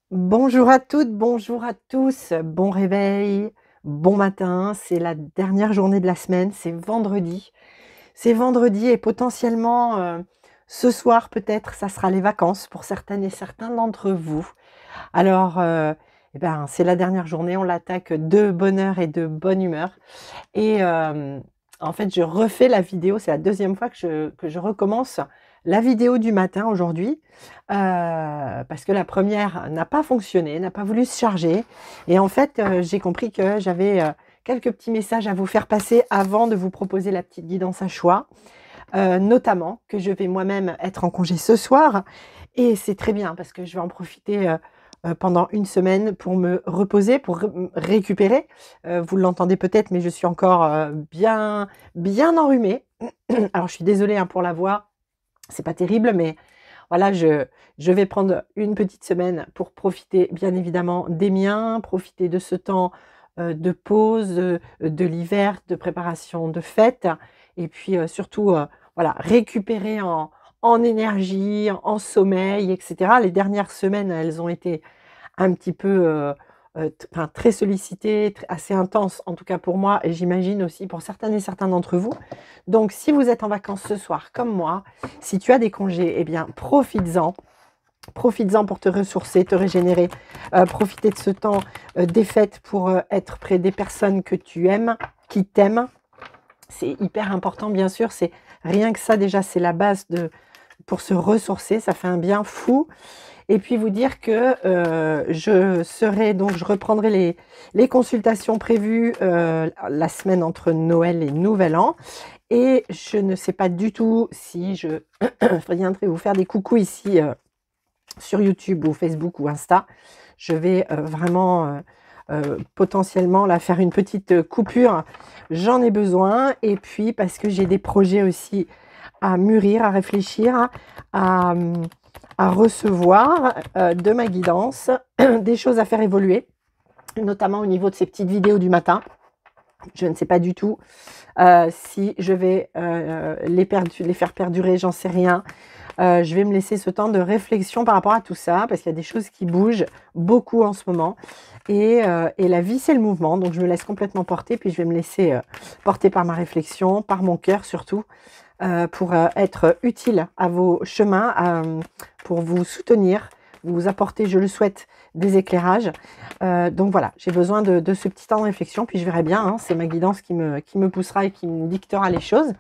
Bonjour à toutes, bonjour à tous, bon réveil, bon matin, c'est la dernière journée de la semaine, c'est vendredi. C'est vendredi et potentiellement, ce soir peut-être, ça sera les vacances pour certaines et certains d'entre vous. Alors, et ben, c'est la dernière journée, on l'attaque de bonne heure et de bonne humeur et en fait, je refais la vidéo, c'est la deuxième fois que je recommence la vidéo du matin aujourd'hui, parce que la première n'a pas fonctionné, n'a pas voulu se charger et en fait, j'ai compris que j'avais, quelques petits messages à vous faire passer avant de vous proposer la petite guidance à choix, notamment que je vais moi-même être en congé ce soir et c'est très bien parce que je vais en profiter, pendant une semaine pour me reposer, pour récupérer. Vous l'entendez peut-être, mais je suis encore, bien enrhumée. Alors je suis désolée, hein, pour la voix, c'est pas terrible, mais voilà, je vais prendre une petite semaine pour profiter bien évidemment des miens, profiter de ce temps, de pause, de l'hiver, de préparation de fête et puis, surtout, voilà, récupérer en énergie, en sommeil et cetera. Les dernières semaines, elles ont été un petit peu, enfin très sollicitées, assez intenses en tout cas pour moi et j'imagine aussi pour certaines et certains d'entre vous. Donc si vous êtes en vacances ce soir comme moi, si tu as des congés, eh bien profites-en. Profites-en pour te ressourcer, te régénérer, profiter de ce temps, des fêtes pour, être près des personnes que tu aimes, qui t'aiment. C'est hyper important bien sûr, c'est rien que ça déjà, c'est la base de pour se ressourcer, ça fait un bien fou et puis vous dire que, je reprendrai les consultations prévues, la semaine entre Noël et Nouvel An et je ne sais pas du tout si je viendrai vous faire des coucous ici, sur YouTube ou Facebook ou Insta. Je vais, vraiment, potentiellement là faire une petite, coupure. J'en ai besoin et puis parce que j'ai des projets aussi à mûrir, à réfléchir, à, à recevoir, de ma guidance, des choses à faire évoluer, notamment au niveau de ces petites vidéos du matin. Je ne sais pas du tout, si je vais, les faire perdurer, j'en sais rien. Je vais me laisser ce temps de réflexion par rapport à tout ça, parce qu'il y a des choses qui bougent beaucoup en ce moment et la vie, c'est le mouvement, donc je me laisse complètement porter, puis je vais me laisser, porter par ma réflexion, par mon cœur surtout, pour, être utile à vos chemins, pour vous soutenir, vous apporter, je le souhaite, des éclairages. Donc voilà, j'ai besoin de ce petit temps de réflexion, puis je verrai bien, hein, c'est ma guidance qui me poussera et qui me dictera les choses.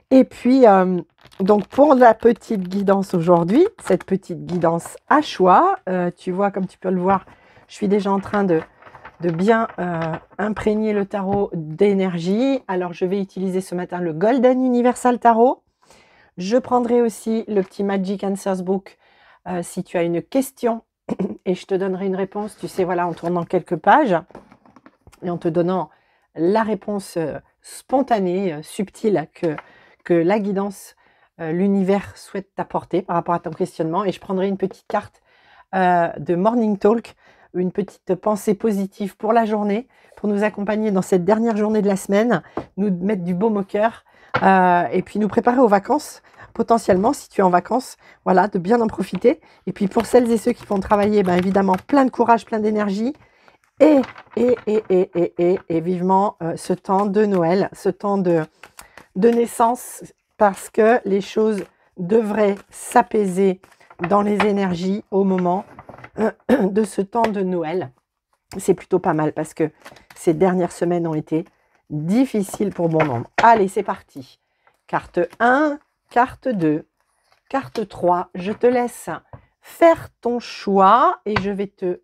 Et puis, donc pour la petite guidance aujourd'hui, cette petite guidance à choix, tu vois, comme tu peux le voir, je suis déjà en train de bien imprégner le tarot d'énergie. Alors, je vais utiliser ce matin le Golden Universal Tarot. Je prendrai aussi le petit Magic Answers Book si tu as une question et je te donnerai une réponse, tu sais, voilà, en tournant quelques pages et en te donnant la réponse spontanée, subtile que la guidance, l'univers souhaite t'apporter par rapport à ton questionnement. Et je prendrai une petite carte de Morning Talk, une petite pensée positive pour la journée, pour nous accompagner dans cette dernière journée de la semaine, nous mettre du baume au cœur et puis nous préparer aux vacances. Potentiellement, si tu es en vacances, voilà, de bien en profiter. Et puis pour celles et ceux qui vont travailler, ben évidemment, plein de courage, plein d'énergie. Et, et vivement ce temps de Noël, ce temps de naissance, parce que les choses devraient s'apaiser dans les énergies au moment de ce temps de Noël. C'est plutôt pas mal parce que ces dernières semaines ont été difficiles pour bon nombre. Allez, c'est parti. Carte 1, carte 2, carte 3. Je te laisse faire ton choix et je vais te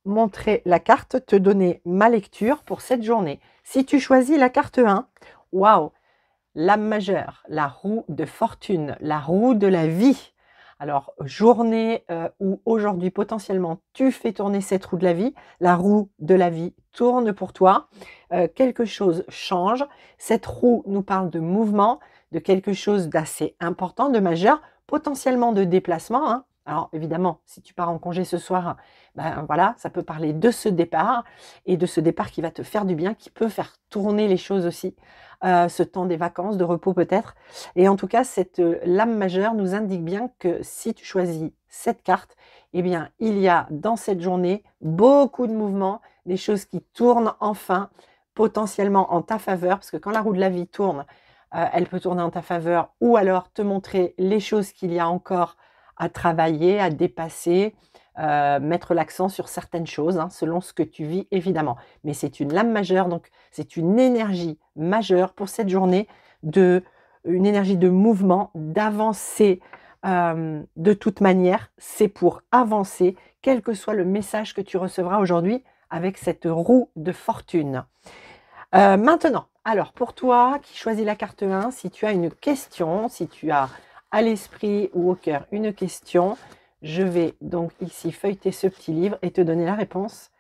montrer la carte, te donner ma lecture pour cette journée. Si tu choisis la carte 1, waouh, l'âme majeure, la roue de fortune, la roue de la vie. Alors, journée où aujourd'hui potentiellement tu fais tourner cette roue de la roue de la vie tourne pour toi, quelque chose change. Cette roue nous parle de mouvement, de quelque chose d'assez important, de majeur, potentiellement de déplacement, hein. Alors évidemment, si tu pars en congé ce soir, ben voilà, ça peut parler de ce départ et de ce départ qui va te faire du bien, qui peut faire tourner les choses aussi, ce temps des vacances, de repos peut-être. Et en tout cas, cette lame majeure nous indique bien que si tu choisis cette carte, eh bien, il y a dans cette journée beaucoup de mouvements, des choses qui tournent enfin potentiellement en ta faveur, parce que quand la roue de la vie tourne, elle peut tourner en ta faveur ou alors te montrer les choses qu'il y a encore à travailler, à dépasser, mettre l'accent sur certaines choses, hein, selon ce que tu vis évidemment. Mais c'est une lame majeure, donc c'est une énergie majeure pour cette journée, une énergie de mouvement, d'avancer. De toute manière, c'est pour avancer, quel que soit le message que tu recevras aujourd'hui avec cette roue de fortune. Maintenant, alors pour toi qui choisis la carte 1, si tu as une question, si tu as à l'esprit ou au cœur une question, je vais donc ici feuilleter ce petit livre et te donner la réponse.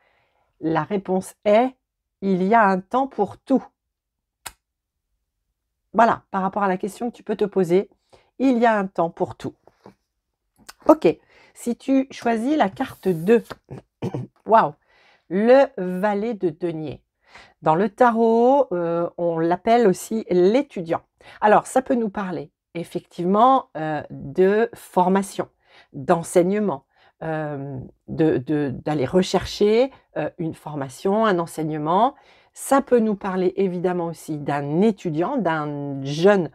La réponse est: il y a un temps pour tout. Voilà, par rapport à la question que tu peux te poser, il y a un temps pour tout. Ok, si tu choisis la carte 2, waouh, le valet de denier. Dans le tarot, on l'appelle aussi l'étudiant. Alors, ça peut nous parler effectivement de formation, d'enseignement, d'aller rechercher une formation, un enseignement. Ça peut nous parler évidemment aussi d'un étudiant, d'un jeune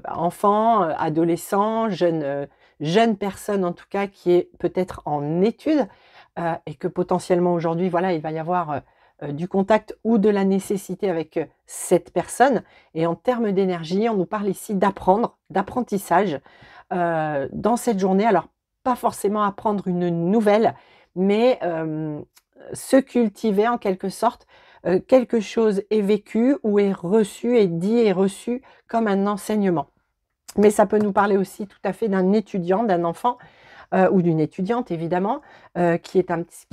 enfant, adolescent, jeune personne en tout cas qui est peut-être en études et que potentiellement aujourd'hui, voilà, il va y avoir du contact ou de la nécessité avec cette personne. Et en termes d'énergie, on nous parle ici d'apprendre, d'apprentissage dans cette journée. Alors, pas forcément apprendre une nouvelle, mais se cultiver en quelque sorte. Quelque chose est vécu ou est reçu, est dit et reçu comme un enseignement. Mais ça peut nous parler aussi tout à fait d'un étudiant, d'un enfant ou d'une étudiante évidemment, qui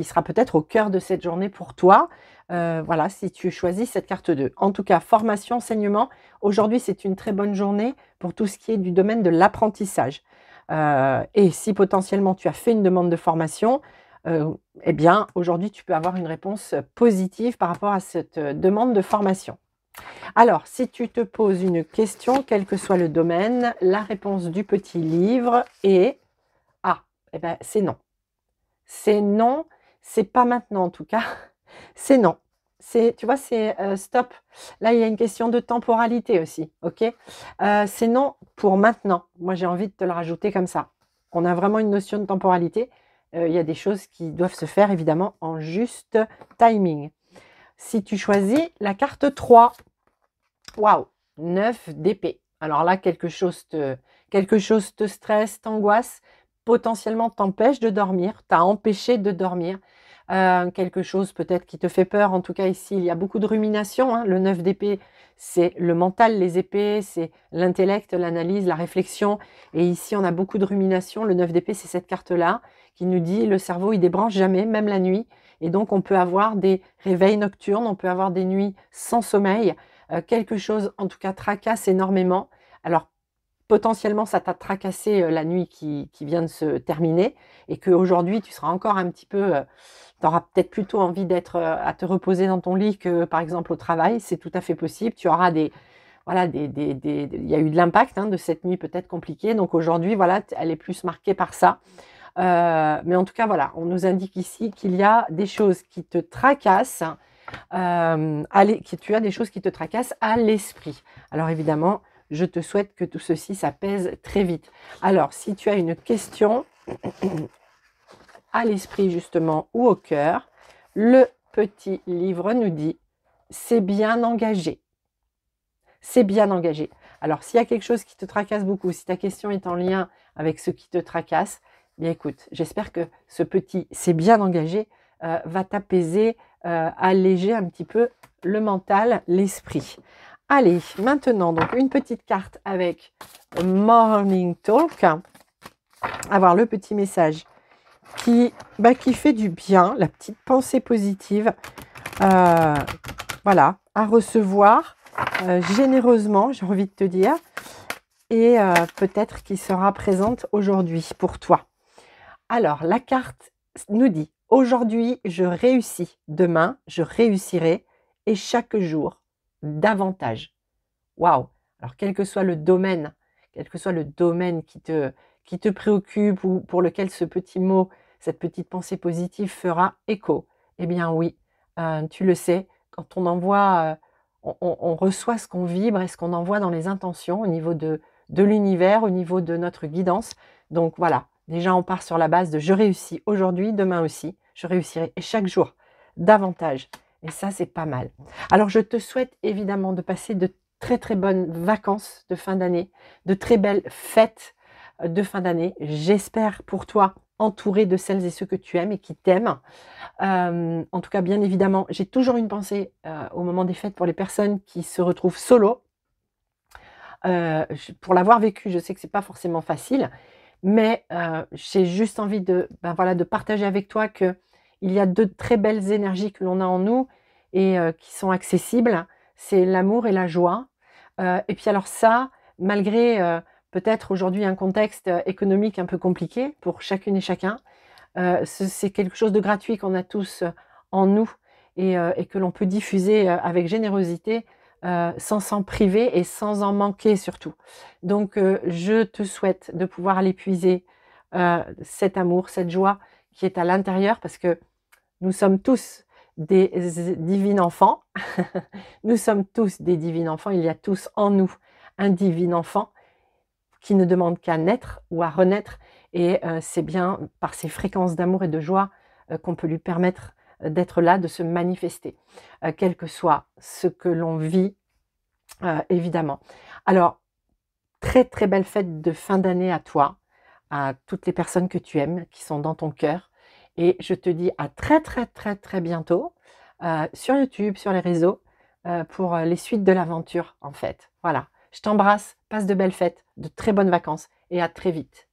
sera peut-être au cœur de cette journée pour toi. Voilà, si tu choisis cette carte 2. En tout cas, formation, enseignement, aujourd'hui c'est une très bonne journée pour tout ce qui est du domaine de l'apprentissage. Et si potentiellement tu as fait une demande de formation, eh bien aujourd'hui tu peux avoir une réponse positive par rapport à cette demande de formation. Alors, si tu te poses une question, quel que soit le domaine, la réponse du petit livre est eh ben, c'est non. C'est non, c'est pas maintenant en tout cas. C'est non. Tu vois, c'est stop. Là, il y a une question de temporalité aussi, ok? C'est non pour maintenant. Moi, j'ai envie de te le rajouter comme ça. On a vraiment une notion de temporalité. Il y a des choses qui doivent se faire évidemment en juste timing. Si tu choisis la carte 3, waouh, 9 d'épée. Alors là, quelque chose te stresse, t'angoisse, potentiellement t'empêche de dormir, t'a empêché de dormir. Quelque chose peut-être qui te fait peur. En tout cas, ici, il y a beaucoup de rumination. Hein. Le 9 d'épée, c'est le mental, les épées, c'est l'intellect, l'analyse, la réflexion. Et ici, on a beaucoup de rumination. Le 9 d'épée, c'est cette carte-là qui nous dit le cerveau, il débranche jamais, même la nuit. Et donc, on peut avoir des réveils nocturnes, on peut avoir des nuits sans sommeil. Quelque chose, en tout cas, tracasse énormément. Alors, potentiellement, ça t'a tracassé la nuit qui vient de se terminer et qu'aujourd'hui, tu seras encore un petit peu... tu auras peut-être plutôt envie d'être à te reposer dans ton lit que, par exemple, au travail. C'est tout à fait possible. Tu auras voilà, il y a eu de l'impact de cette nuit peut-être compliquée. Donc aujourd'hui, voilà, elle est plus marquée par ça. Mais en tout cas, voilà, on nous indique ici qu'il y a des choses qui te tracassent. Tu as des choses qui te tracassent à l'esprit. Alors évidemment, je te souhaite que tout ceci s'apaise très vite. Alors, si tu as une question à l'esprit justement ou au cœur, le petit livre nous dit « c'est bien engagé ». C'est bien engagé. Alors, s'il y a quelque chose qui te tracasse beaucoup, si ta question est en lien avec ce qui te tracasse, bien écoute, j'espère que ce petit « c'est bien engagé » va t'apaiser, alléger un petit peu le mental, l'esprit. Allez, maintenant, donc une petite carte avec Morning Talk. Avoir le petit message qui fait du bien, la petite pensée positive. Voilà, à recevoir généreusement, j'ai envie de te dire. Et peut-être qui sera présente aujourd'hui pour toi. Alors, la carte nous dit: «Aujourd'hui, je réussis, demain, je réussirai et chaque jour, davantage». Waouh! Alors quel que soit le domaine qui te préoccupe ou pour lequel ce petit mot, cette petite pensée positive fera écho, eh bien oui, tu le sais, quand on envoie, on reçoit ce qu'on vibre et ce qu'on envoie dans les intentions au niveau de l'univers, au niveau de notre guidance. Donc voilà, déjà on part sur la base de: «Je réussis aujourd'hui, demain aussi, je réussirai et chaque jour davantage» et ça, c'est pas mal. Alors je te souhaite évidemment de passer de très, très bonnes vacances de fin d'année, de très belles fêtes, de fin d'année. J'espère pour toi entouré de celles et ceux que tu aimes et qui t'aiment. En tout cas, bien évidemment, j'ai toujours une pensée, au moment des fêtes pour les personnes qui se retrouvent solo. Je pour l'avoir vécu, je sais que c'est pas forcément facile, mais j'ai juste envie de, ben, voilà, de partager avec toi qu'il y a de très belles énergies que l'on a en nous et qui sont accessibles. C'est l'amour et la joie. Et puis alors ça, malgré, peut-être aujourd'hui un contexte, économique un peu compliqué pour chacune et chacun, c'est quelque chose de gratuit qu'on a tous, en nous et que l'on peut diffuser, avec générosité, sans s'en priver et sans en manquer surtout. Donc je te souhaite de pouvoir aller puiser, cet amour, cette joie qui est à l'intérieur parce que nous sommes tous des divins enfants. Nous sommes tous des divins enfants. Il y a tous en nous un divin enfant qui ne demande qu'à naître ou à renaître et c'est bien par ces fréquences d'amour et de joie, qu'on peut lui permettre, d'être là, de se manifester, quel que soit ce que l'on vit, évidemment. Alors, très, très belle fête de fin d'année à toi, à toutes les personnes que tu aimes, qui sont dans ton cœur et je te dis à très, très, très, très bientôt, sur YouTube, sur les réseaux, pour, les suites de l'aventure, en fait. Voilà. Je t'embrasse, passe de belles fêtes, de très bonnes vacances et à très vite.